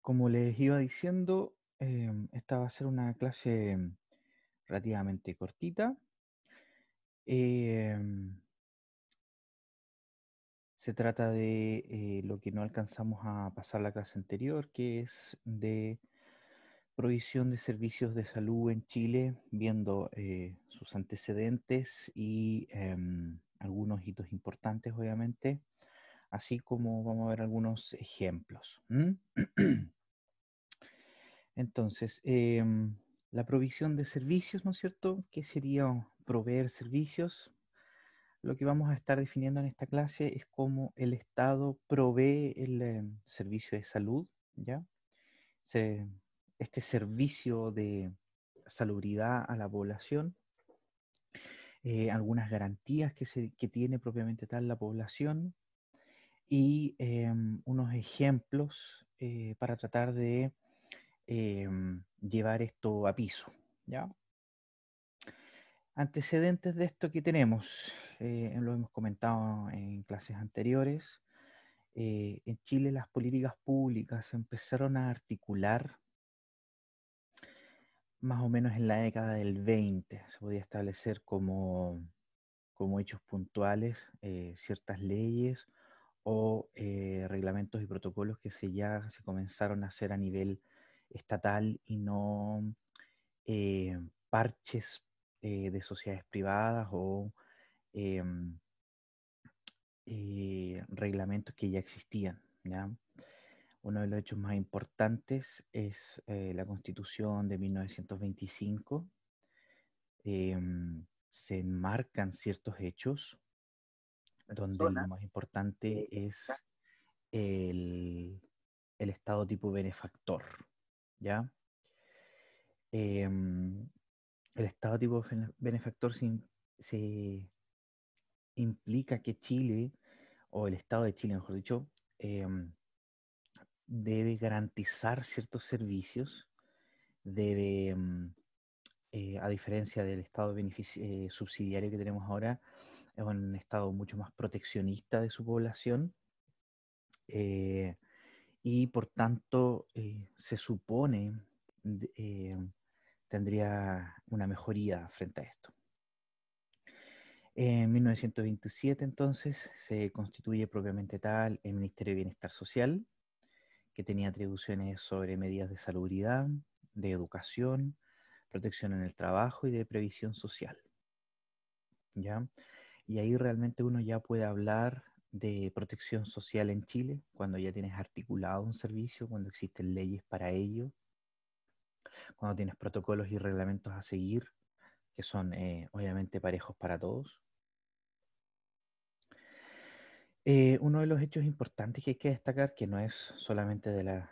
Como les iba diciendo, esta va a ser una clase relativamente cortita. Em, Se trata de lo que no alcanzamos a pasar la clase anterior, que es de provisión de servicios de salud en Chile, viendo sus antecedentes y algunos hitos importantes, obviamente, así como vamos a ver algunos ejemplos. ¿M? Entonces, la provisión de servicios, ¿no es cierto? ¿Qué sería proveer servicios? Lo que vamos a estar definiendo en esta clase es cómo el Estado provee el servicio de salud, ¿ya? Se- este servicio de salubridad a la población, algunas garantías que tiene propiamente tal la población y unos ejemplos para tratar de llevar esto a piso, ¿ya? Antecedentes de esto que tenemos, lo hemos comentado en clases anteriores. En Chile las políticas públicas se empezaron a articular más o menos en la década del 20. Se podía establecer como hechos puntuales ciertas leyes o reglamentos y protocolos que ya se comenzaron a hacer a nivel estatal y no eh, parches de sociedades privadas o em, reglamentos que ya existían, ¿ya? Uno de los hechos más importantes es la Constitución de 1925. Se enmarcan ciertos hechos donde lo más importante es el, el Estado tipo benefactor, ¿ya? Em, el Estado tipo benefactor se implica que Chile, o el Estado de Chile, mejor dicho, em, debe garantizar ciertos servicios, debe, a diferencia del Estado subsidiario que tenemos ahora, es un Estado mucho más proteccionista de su población eh, y por tanto se supone tendría una mejoría frente a esto. En 1927 entonces se constituye propiamente tal el Ministerio de Bienestar Social, que tenía atribuciones sobre medidas de salubridad, de educación, protección en el trabajo y de previsión social, ¿ya? Y ahí realmente uno ya puede hablar de protección social en Chile, cuando ya tienes articulado un servicio, cuando existen leyes para ello, cuando tienes protocolos y reglamentos a seguir, que son obviamente parejos para todos. Uno de los hechos importantes que hay que destacar, que no es solamente de la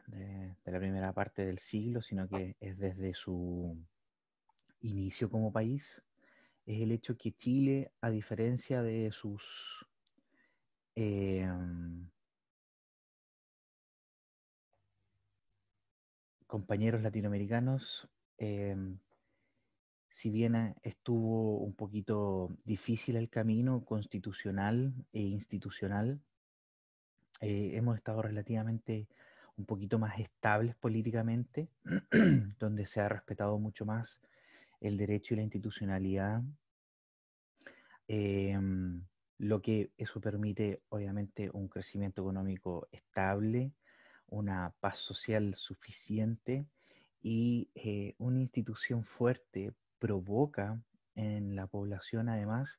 primera parte del siglo, sino que es desde su inicio como país, es el hecho que Chile, a diferencia de sus eh, compañeros latinoamericanos, eh, si bien estuvo un poquito difícil el camino constitucional e institucional, hemos estado relativamente un poquito más estables políticamente, donde se ha respetado mucho más el derecho y la institucionalidad, em, lo que eso permite obviamente un crecimiento económico estable, una paz social suficiente y una institución fuerte provoca en la población además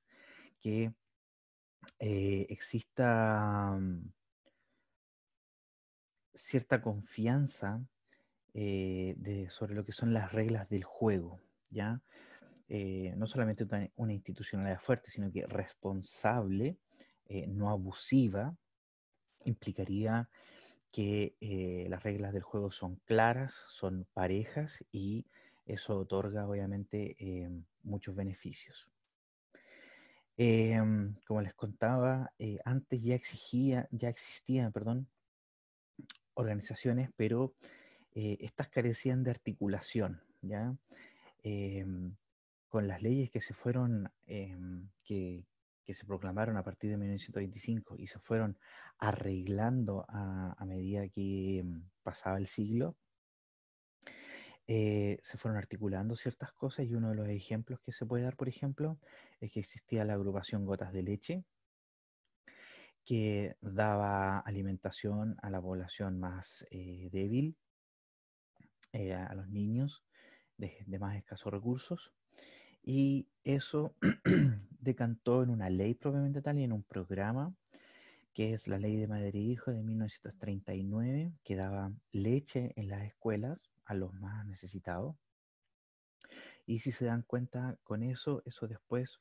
que exista cierta confianza sobre lo que son las reglas del juego, ¿ya? No solamente una institucionalidad fuerte, sino que responsable, no abusiva, implicaría que las reglas del juego son claras, son parejas y eso otorga obviamente muchos beneficios. Como les contaba, antes ya existían, perdón, organizaciones, pero estas carecían de articulación, ¿ya? Em, con las leyes que se fueron, que se proclamaron a partir de 1925 y se fueron arreglando a medida que pasaba el siglo, se fueron articulando ciertas cosas y uno de los ejemplos que se puede dar, por ejemplo, es que existía la agrupación Gotas de Leche, que daba alimentación a la población más débil, a los niños de más escasos recursos, y eso decantó en una ley propiamente tal y en un programa que es la Ley de Madre e Hijo de 1939, que daba leche en las escuelas a los más necesitados. Y si se dan cuenta con eso, eso después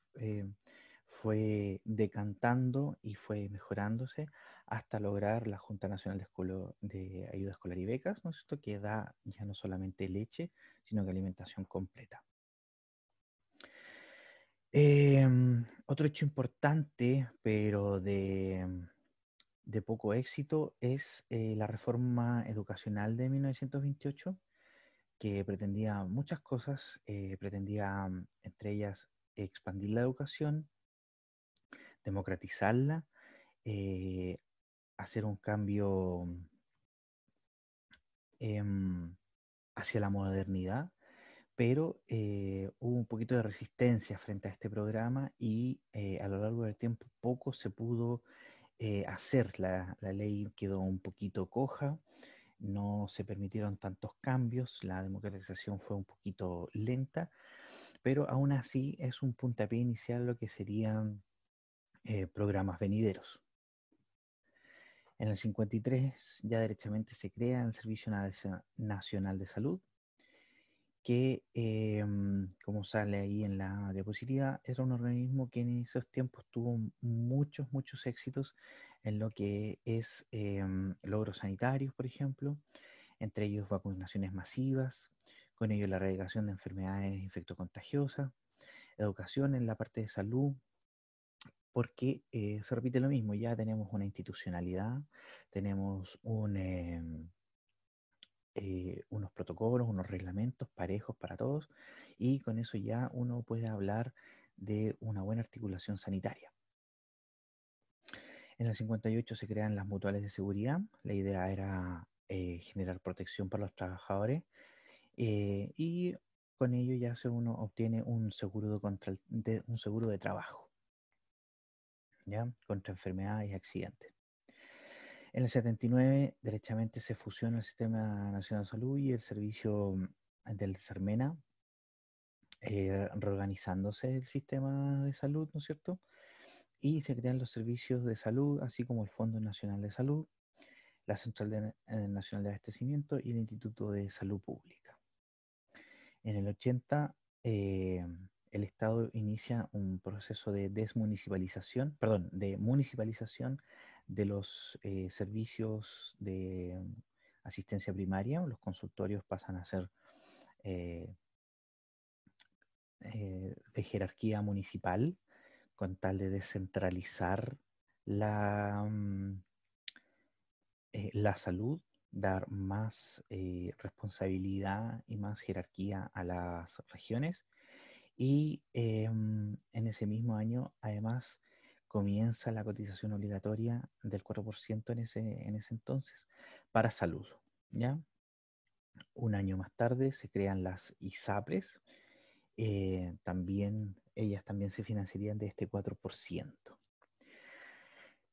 fue decantando y fue mejorándose hasta lograr la Junta Nacional de Ayuda Escolar y Becas, ¿no es cierto?, que da ya no solamente leche, sino que alimentación completa. Otro hecho importante, pero de poco éxito, es la reforma educacional de 1928, que pretendía muchas cosas, pretendía entre ellas expandir la educación, democratizarla, eh, hacer un cambio em, hacia la modernidad, pero hubo un poquito de resistencia frente a este programa y a lo largo del tiempo poco se pudo hacer. La ley quedó un poquito coja, no se permitieron tantos cambios, la democratización fue un poquito lenta, pero aún así es un puntapié inicial lo que serían programas venideros. En el 53 ya derechamente se crea el Servicio Nacional de Salud, que, como sale ahí en la diapositiva, era un organismo que en esos tiempos tuvo muchos éxitos en lo que es logros sanitarios, por ejemplo, entre ellos vacunaciones masivas, con ello la erradicación de enfermedades infectocontagiosas, educación en la parte de salud, porque se repite lo mismo, ya tenemos una institucionalidad, tenemos unos protocolos, unos reglamentos parejos para todos, y con eso ya uno puede hablar de una buena articulación sanitaria. En el 58 se crean las mutuales de seguridad. La idea era generar protección para los trabajadores y con ello ya uno obtiene un seguro un seguro de trabajo, ¿ya? Contra enfermedades y accidentes. En el 79, derechamente se fusiona el Sistema Nacional de Salud y el Servicio del CERMENA, reorganizándose el sistema de salud, ¿no es cierto? Y se crean los servicios de salud, así como el Fondo Nacional de Salud, la Nacional de Abastecimiento y el Instituto de Salud Pública. En el 80, el Estado inicia un proceso de de municipalización de los servicios de asistencia primaria. Los consultorios pasan a ser eh, de jerarquía municipal, con tal de descentralizar la, la salud, dar más responsabilidad y más jerarquía a las regiones. Y en ese mismo año, además, comienza la cotización obligatoria del 4% en ese entonces para salud, ¿ya? Un año más tarde se crean las ISAPRES, ellas también se financiarían de este 4%.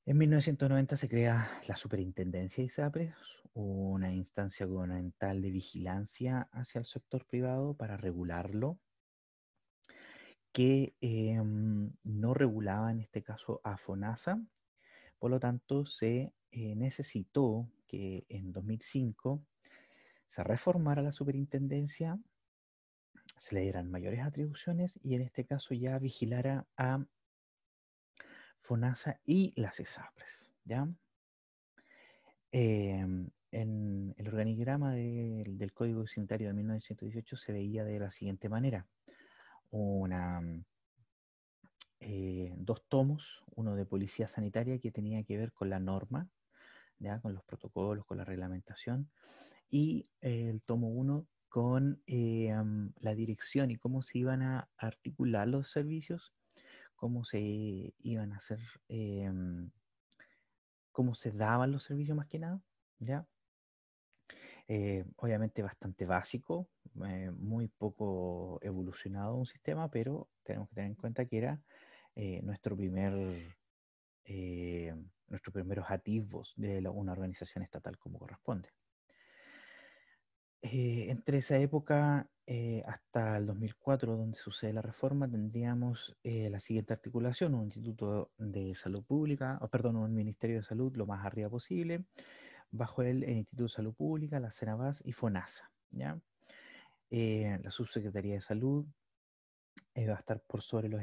En 1990 se crea la Superintendencia de ISAPRES, una instancia gubernamental de vigilancia hacia el sector privado para regularlo, que no regulaba en este caso a FONASA. Por lo tanto, se necesitó que en 2005 se reformara la superintendencia, se le dieran mayores atribuciones y en este caso ya vigilara a FONASA y las ISAPRES, ¿ya? En el organigrama del Código Sanitario de 1918 se veía de la siguiente manera: una, dos tomos, uno de policía sanitaria que tenía que ver con la norma, ¿ya? Con los protocolos, con la reglamentación, y el tomo uno con la dirección y cómo se iban a articular los servicios, cómo se iban a hacer, cómo se daban los servicios más que nada, ¿ya? Obviamente bastante básico, muy poco evolucionado un sistema, pero tenemos que tener en cuenta que era eh, nuestro primer, eh, nuestros primeros atisbos de una organización estatal como corresponde. Entre esa época hasta el 2004, donde sucede la reforma, tendríamos la siguiente articulación: un Instituto de Salud Pública, o perdón, un Ministerio de Salud lo más arriba posible, bajo él el Instituto de Salud Pública, la CENAVAS y FONASA, ¿ya? La Subsecretaría de Salud va a estar por sobre los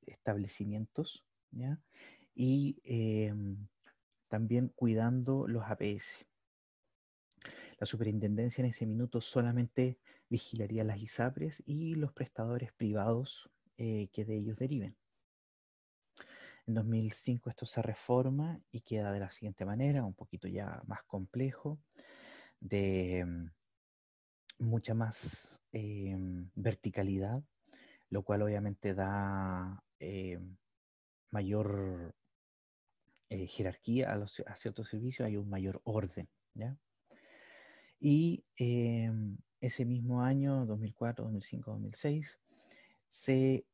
establecimientos, ¿ya? Y también cuidando los APS. La superintendencia en ese minuto solamente vigilaría las ISAPRES y los prestadores privados que de ellos deriven. En 2005 esto se reforma y queda de la siguiente manera, un poquito ya más complejo, de mucha más verticalidad, lo cual obviamente da mayor jerarquía a ciertos servicios, hay un mayor orden, ¿ya? Y ese mismo año, 2004, 2005, 2006, se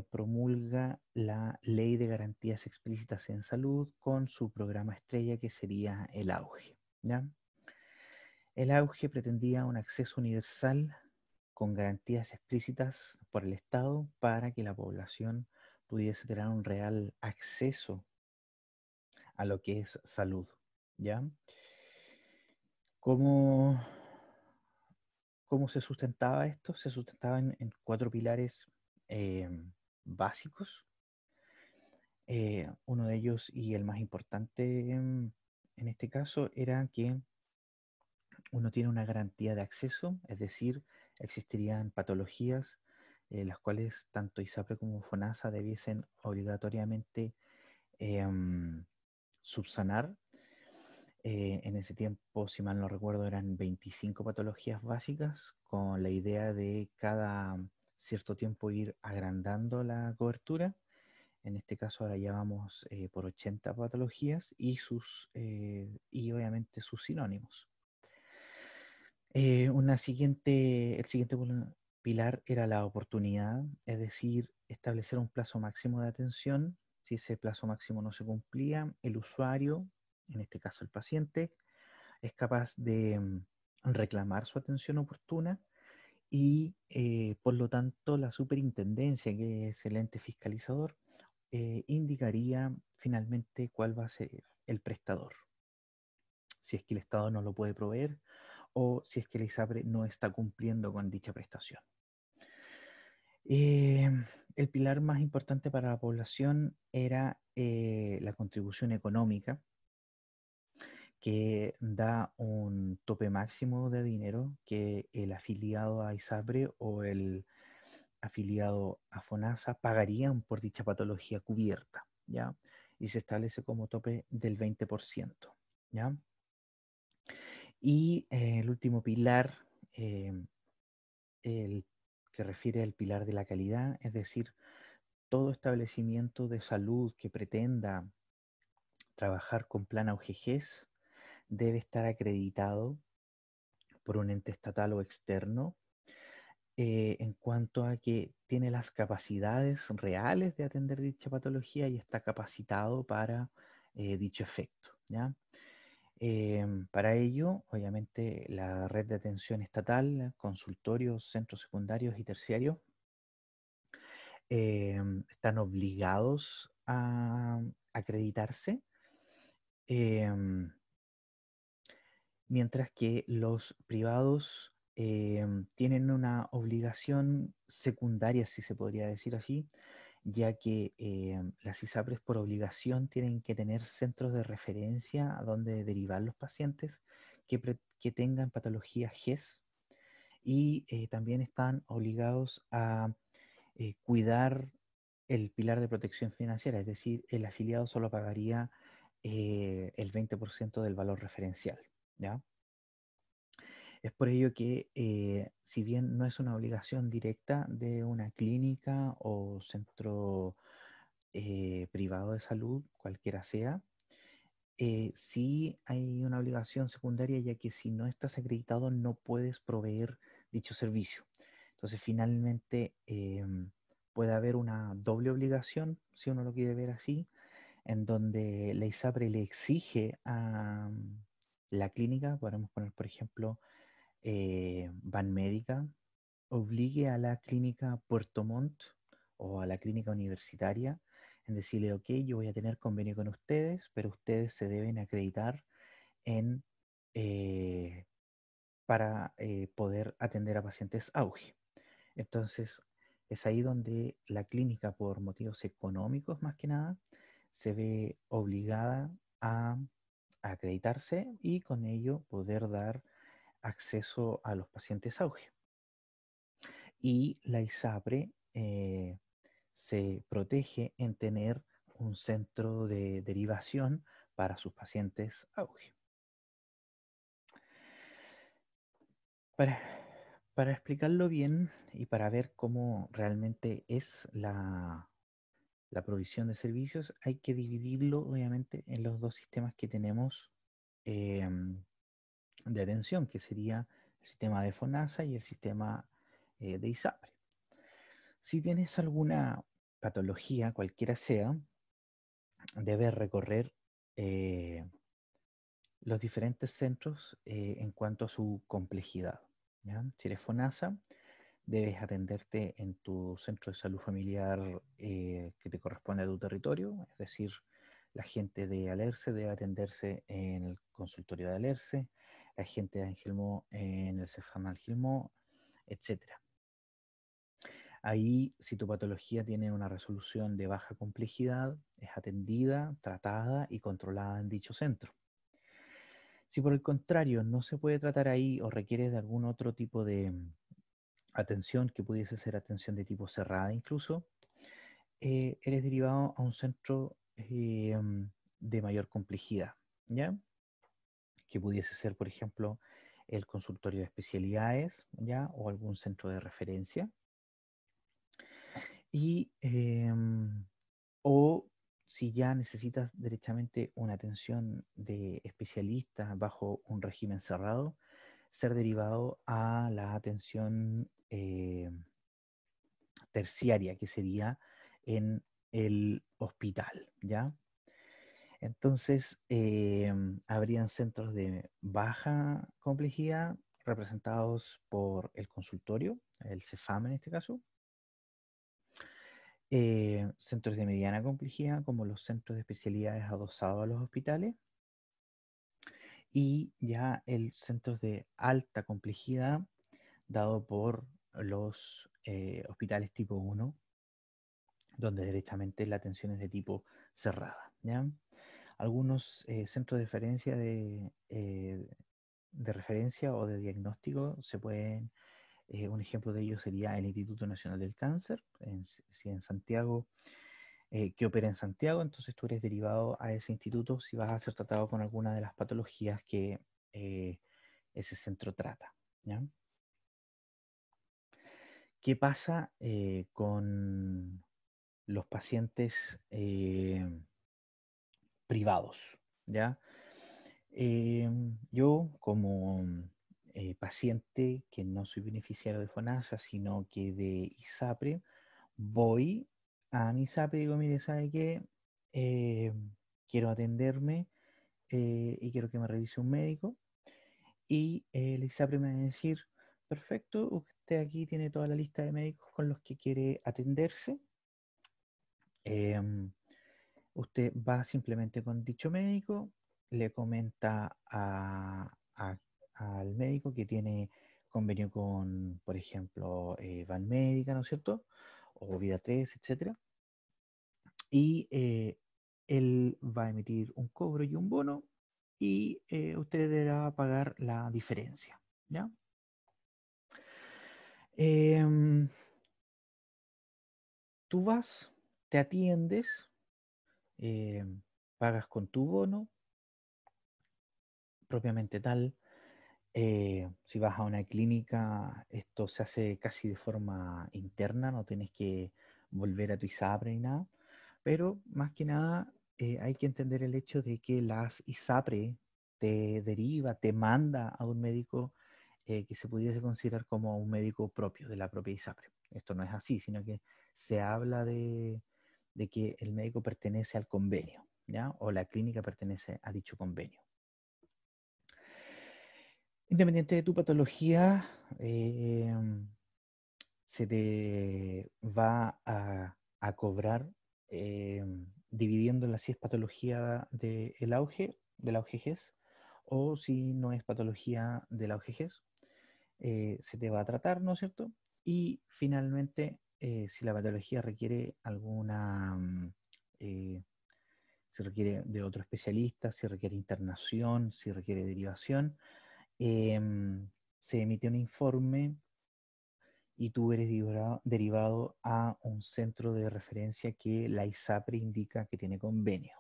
promulga la Ley de Garantías Explícitas en Salud con su programa estrella, que sería el AUGE, ¿ya? El AUGE pretendía un acceso universal con garantías explícitas por el Estado para que la población pudiese tener un real acceso a lo que es salud, ¿ya? ¿Cómo, cómo se sustentaba esto? Se sustentaba en cuatro pilares eh, básicos. Uno de ellos, y el más importante en este caso, era que uno tiene una garantía de acceso, es decir, existirían patologías las cuales tanto ISAPRE como FONASA debiesen obligatoriamente subsanar. En ese tiempo, si mal no recuerdo, eran 25 patologías básicas, con la idea de cada cierto tiempo ir agrandando la cobertura. En este caso ahora ya vamos por 80 patologías y obviamente sus sinónimos. El siguiente pilar era la oportunidad, es decir, establecer un plazo máximo de atención. Si ese plazo máximo no se cumplía, el usuario, en este caso el paciente, es capaz de reclamar su atención oportuna y por lo tanto la superintendencia, que es el ente fiscalizador, indicaría finalmente cuál va a ser el prestador, si es que el Estado no lo puede proveer o si es que el ISAPRE no está cumpliendo con dicha prestación. Eh, el pilar más importante para la población era la contribución económica, que da un tope máximo de dinero que el afiliado a ISAPRE o el afiliado a FONASA pagarían por dicha patología cubierta, ¿ya? Y se establece como tope del 20%, ¿ya? Y el último pilar, eh, el que refiere al pilar de la calidad, es decir, todo establecimiento de salud que pretenda trabajar con plan AUGGES debe estar acreditado por un ente estatal o externo en cuanto a que tiene las capacidades reales de atender dicha patología y está capacitado para dicho efecto, ¿ya? Para ello, obviamente, la red de atención estatal, consultorios, centros secundarios y terciarios están obligados a acreditarse, em, mientras que los privados tienen una obligación secundaria, si se podría decir así, ya que las ISAPRES por obligación tienen que tener centros de referencia a donde derivar los pacientes que tengan patología GES y también están obligados a cuidar el pilar de protección financiera, es decir, el afiliado solo pagaría el 20% del valor referencial, ¿ya? Es por ello que, si bien no es una obligación directa de una clínica o centro privado de salud, cualquiera sea, sí hay una obligación secundaria, ya que si no estás acreditado no puedes proveer dicho servicio. Entonces, finalmente puede haber una doble obligación, si uno lo quiere ver así, en donde la ISAPRE le exige a la clínica, podemos poner, por ejemplo, Banmédica, obligue a la clínica Puerto Montt o a la clínica universitaria en decirle, ok, yo voy a tener convenio con ustedes, pero ustedes se deben acreditar en, eh, para poder atender a pacientes auge. Entonces, es ahí donde la clínica, por motivos económicos más que nada, se ve obligada a acreditarse y con ello poder dar acceso a los pacientes auge. Y la ISAPRE se protege en tener un centro de derivación para sus pacientes auge. Para, para explicarlo bien y para ver cómo realmente es la provisión de servicios, hay que dividirlo obviamente en los dos sistemas que tenemos de atención, que sería el sistema de FONASA y el sistema de ISAPRE. Si tienes alguna patología, cualquiera sea, debes recorrer eh, los diferentes centros en cuanto a su complejidad. ¿Ya? Si eres FONASA, debes atenderte en tu centro de salud familiar que te corresponde a tu territorio, es decir, la gente de Alerce debe atenderse en el consultorio de Alerce, la gente de Angelmó en el Cefam Angelmó, etcétera. Ahí, si tu patología tiene una resolución de baja complejidad, es atendida, tratada y controlada en dicho centro. Si por el contrario no se puede tratar ahí o requiere de algún otro tipo de atención, que pudiese ser atención de tipo cerrada incluso, eres derivado a un centro de mayor complejidad, ¿ya? Que pudiese ser, por ejemplo, el consultorio de especialidades, ¿ya? O algún centro de referencia. Y, o si ya necesitas derechamente una atención de especialistas bajo un régimen cerrado, ser derivado a la atención terciaria, que sería en el hospital, ¿ya? Entonces, habrían centros de baja complejidad representados por el consultorio, el CEFAM en este caso, centros de mediana complejidad como los centros de especialidades adosados a los hospitales y ya el centros de alta complejidad dado por los hospitales tipo 1, donde directamente la atención es de tipo cerrada, ¿ya? Algunos centros de referencia de referencia o de diagnóstico se pueden, un ejemplo de ello sería el Instituto Nacional del Cáncer, si en Santiago, que opera en Santiago, entonces tú eres derivado a ese instituto si vas a ser tratado con alguna de las patologías que ese centro trata, ¿ya? ¿Qué pasa con los pacientes privados? ¿Ya? Yo como paciente que no soy beneficiario de FONASA, sino que de ISAPRE, voy a mi ISAPRE y digo, mire, ¿sabe qué? Eh, quiero atenderme y quiero que me revise un médico. Y el ISAPRE me va a decir, perfecto, usted aquí tiene toda la lista de médicos con los que quiere atenderse. Em, Usted va simplemente con dicho médico, le comenta al médico que tiene convenio con, por ejemplo, Banmédica, ¿no es cierto? O Vida 3, etcétera. Y él va a emitir un cobro y un bono y usted deberá pagar la diferencia, ¿ya? Em, Tú vas, te atiendes, pagas con tu bono propiamente tal. Si vas a una clínica, esto se hace casi de forma interna, no tienes que volver a tu ISAPRE ni nada, pero más que nada hay que entender el hecho de que las ISAPRE te deriva, te manda a un médico que se pudiese considerar como un médico propio de la propia ISAPRE. Esto no es así, sino que se habla de que el médico pertenece al convenio, ¿ya? O la clínica pertenece a dicho convenio. Independiente de tu patología, se te va a cobrar dividiéndola si es patología del auge, del auge GES, o si no es patología del auge GES, se te va a tratar, ¿no es cierto? Y finalmente, si la patología requiere alguna, si requiere de otro especialista, si requiere internación, si requiere derivación, se emite un informe y tú eres derivado a un centro de referencia que la ISAPRE indica que tiene convenio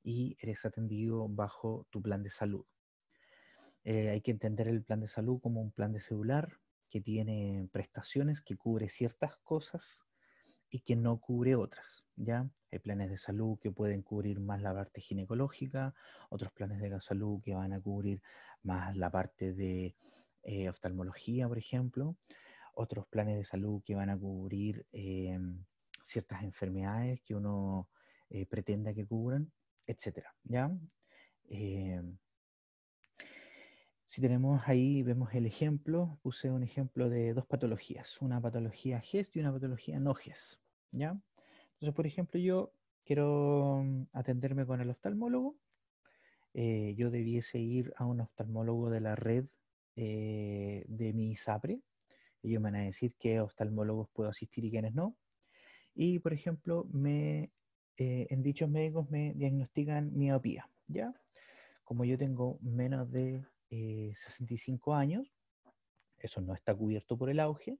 y eres atendido bajo tu plan de salud. Hay que entender el plan de salud como un plan de celular que tiene prestaciones, que cubre ciertas cosas y que no cubre otras, ¿ya? Hay planes de salud que pueden cubrir más la parte ginecológica, otros planes de salud que van a cubrir más la parte de oftalmología, por ejemplo, otros planes de salud que van a cubrir ciertas enfermedades que uno pretenda que cubran, etcétera, ¿ya? Eh, si tenemos ahí, vemos el ejemplo, puse un ejemplo de dos patologías, una patología GES y una patología no GES, ¿ya? Entonces, por ejemplo, yo quiero atenderme con el oftalmólogo, yo debiese ir a un oftalmólogo de la red de mi ISAPRE, ellos me van a decir qué oftalmólogos puedo asistir y quiénes no, y por ejemplo, en dichos médicos me diagnostican miopía, ¿ya? Como yo tengo menos de 65 años, eso no está cubierto por el auge,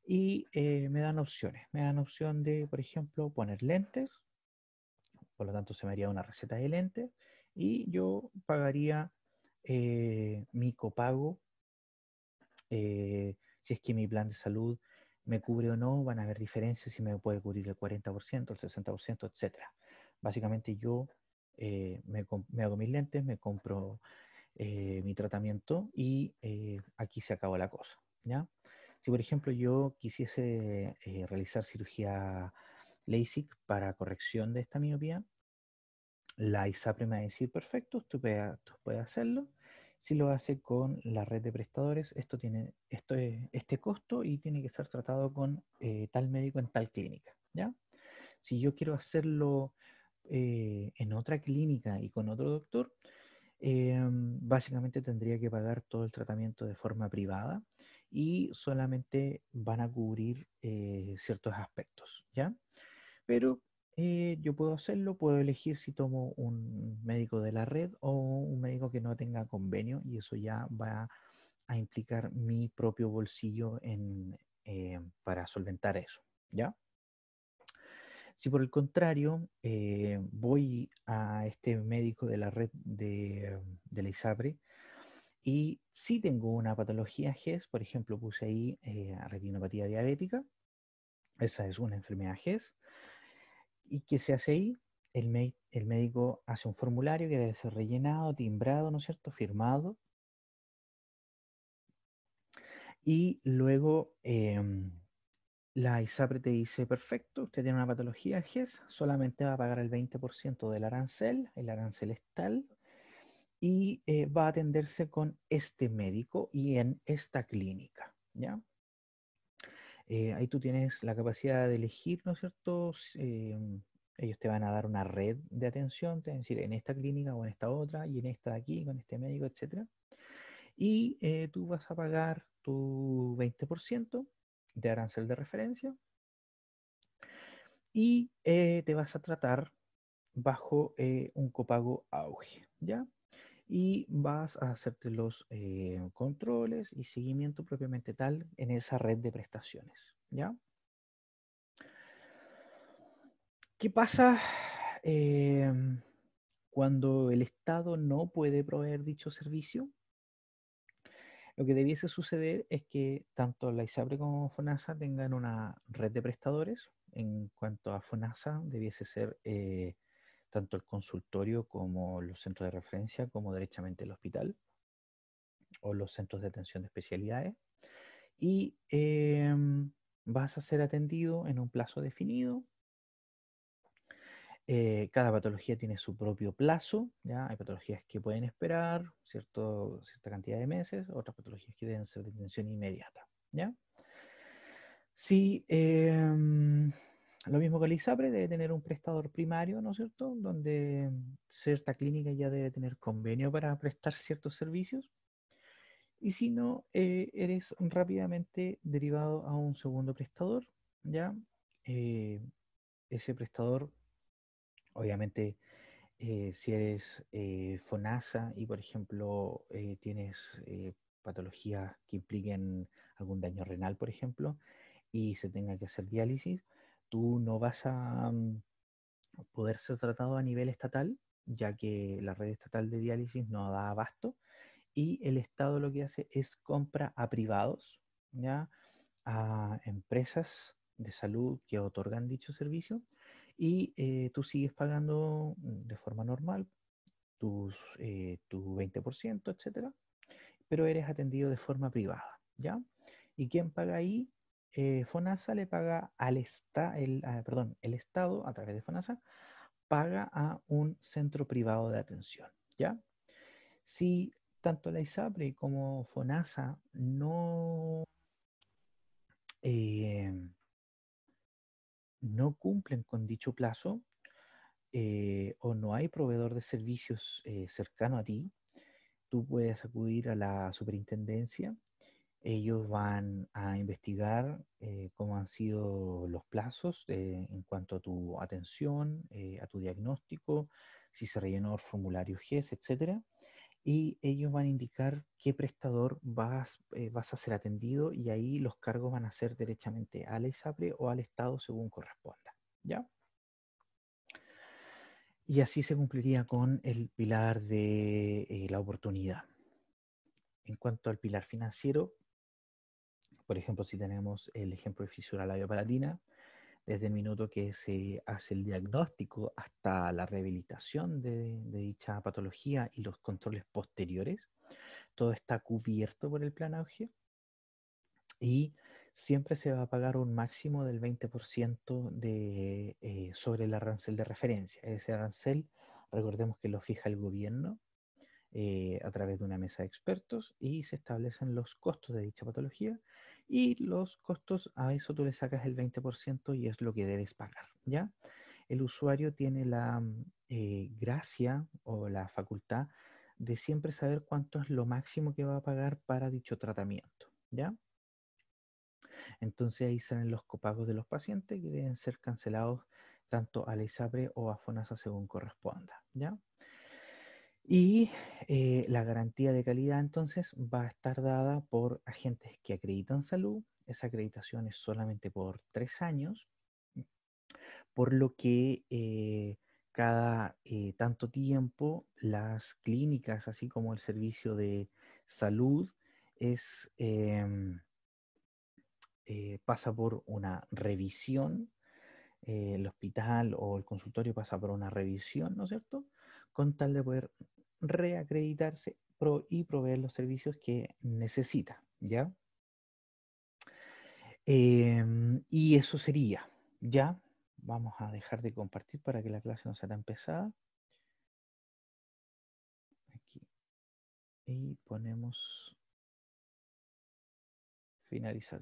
y me dan opciones. Me dan opción de, por ejemplo, poner lentes, por lo tanto se me haría una receta de lentes, y yo pagaría mi copago, si es que mi plan de salud me cubre o no, van a haber diferencias si me puede cubrir el 40%, el 60%, etcétera. Básicamente yo me hago mis lentes, me compro mi tratamiento y aquí se acabó la cosa, ¿ya? Si por ejemplo yo quisiese realizar cirugía LASIK para corrección de esta miopía, la ISAPRE me va a decir, perfecto, tú puedes hacerlo. Si lo hace con la red de prestadores, esto tiene este costo y tiene que ser tratado con tal médico en tal clínica, ¿ya? Si yo quiero hacerlo en otra clínica y con otro doctor, básicamente tendría que pagar todo el tratamiento de forma privada y solamente van a cubrir ciertos aspectos, ¿ya? Pero yo puedo hacerlo, puedo elegir si tomo un médico de la red o un médico que no tenga convenio y eso ya va a implicar mi propio bolsillo para solventar eso, ¿ya? Si por el contrario voy a este médico de la red de la ISAPRE y si tengo una patología GES, por ejemplo puse ahí retinopatía diabética, esa es una enfermedad GES, ¿y qué se hace ahí? El médico hace un formulario que debe ser rellenado, timbrado, ¿no es cierto?, firmado, y luego la ISAPRE te dice, perfecto, usted tiene una patología GES, solamente va a pagar el 20% del arancel, el arancel es tal, y va a atenderse con este médico y en esta clínica, ¿ya? Ahí tú tienes la capacidad de elegir, ¿no es cierto? Ellos te van a dar una red de atención, te van a decir en esta clínica o en esta otra, y en esta de aquí, con este médico, etcétera. Y tú vas a pagar tu 20% de arancel de referencia y te vas a tratar bajo un copago auge, ¿ya? Y vas a hacerte los controles y seguimiento propiamente tal en esa red de prestaciones, ¿ya? ¿Qué pasa cuando el Estado no puede proveer dicho servicio? Lo que debiese suceder es que tanto la ISAPRE como FONASA tengan una red de prestadores. En cuanto a FONASA, debiese ser tanto el consultorio como los centros de referencia, como derechamente el hospital o los centros de atención de especialidades. Y vas a ser atendido en un plazo definido. Cada patología tiene su propio plazo, ¿ya? Hay patologías que pueden esperar cierta cantidad de meses, otras patologías que deben ser de atención inmediata, ¿ya? Sí, lo mismo que el ISAPRE, debe tener un prestador primario, ¿no es cierto? Donde cierta clínica ya debe tener convenio para prestar ciertos servicios. Y si no, eres rápidamente derivado a un segundo prestador, ¿ya? Eh, Ese prestador, obviamente, si eres FONASA y, por ejemplo, tienes patologías que impliquen algún daño renal, por ejemplo, y se tenga que hacer diálisis, tú no vas a poder ser tratado a nivel estatal, ya que la red estatal de diálisis no da abasto, y el Estado lo que hace es compra a privados, ¿ya? A empresas de salud que otorgan dicho servicio, y tú sigues pagando de forma normal tu 20%, etcétera, pero eres atendido de forma privada, ¿ya? ¿Y quién paga ahí? FONASA le paga perdón, el Estado, a través de FONASA, paga a un centro privado de atención, ¿ya? Si tanto la ISAPRE como FONASA eh, no cumplen con dicho plazo, o no hay proveedor de servicios cercano a ti, tú puedes acudir a la superintendencia. Ellos van a investigar cómo han sido los plazos en cuanto a tu atención, a tu diagnóstico, si se rellenó el formulario GES, etcétera. Y ellos van a indicar qué prestador vas a ser atendido, y ahí los cargos van a ser derechamente al ISAPRE o al Estado según corresponda, ¿ya? Y así se cumpliría con el pilar de la oportunidad. En cuanto al pilar financiero, por ejemplo, si tenemos el ejemplo de fisura labiopalatina, desde el minuto que se hace el diagnóstico hasta la rehabilitación de dicha patología y los controles posteriores, todo está cubierto por el plan AUGE, y siempre se va a pagar un máximo del 20% sobre el arancel de referencia. Ese arancel, recordemos que lo fija el gobierno a través de una mesa de expertos, y se establecen los costos de dicha patología, y los costos a eso tú le sacas el 20% y es lo que debes pagar, ¿ya? El usuario tiene la gracia o la facultad de siempre saber cuánto es lo máximo que va a pagar para dicho tratamiento, ¿ya? Entonces ahí salen los copagos de los pacientes que deben ser cancelados tanto a la ISAPRE o a FONASA según corresponda, ¿ya? Y la garantía de calidad entonces va a estar dada por agentes que acreditan salud. Esa acreditación es solamente por 3 años, por lo que cada tanto tiempo las clínicas, así como el servicio de salud, es, pasa por una revisión. El hospital o el consultorio pasa por una revisión, ¿no es cierto? Con tal de poder reacreditarse y proveer los servicios que necesita, ¿ya? Y eso sería, ¿ya? Vamos a dejar de compartir para que la clase no sea tan pesada. Aquí. Y ponemos finalizar.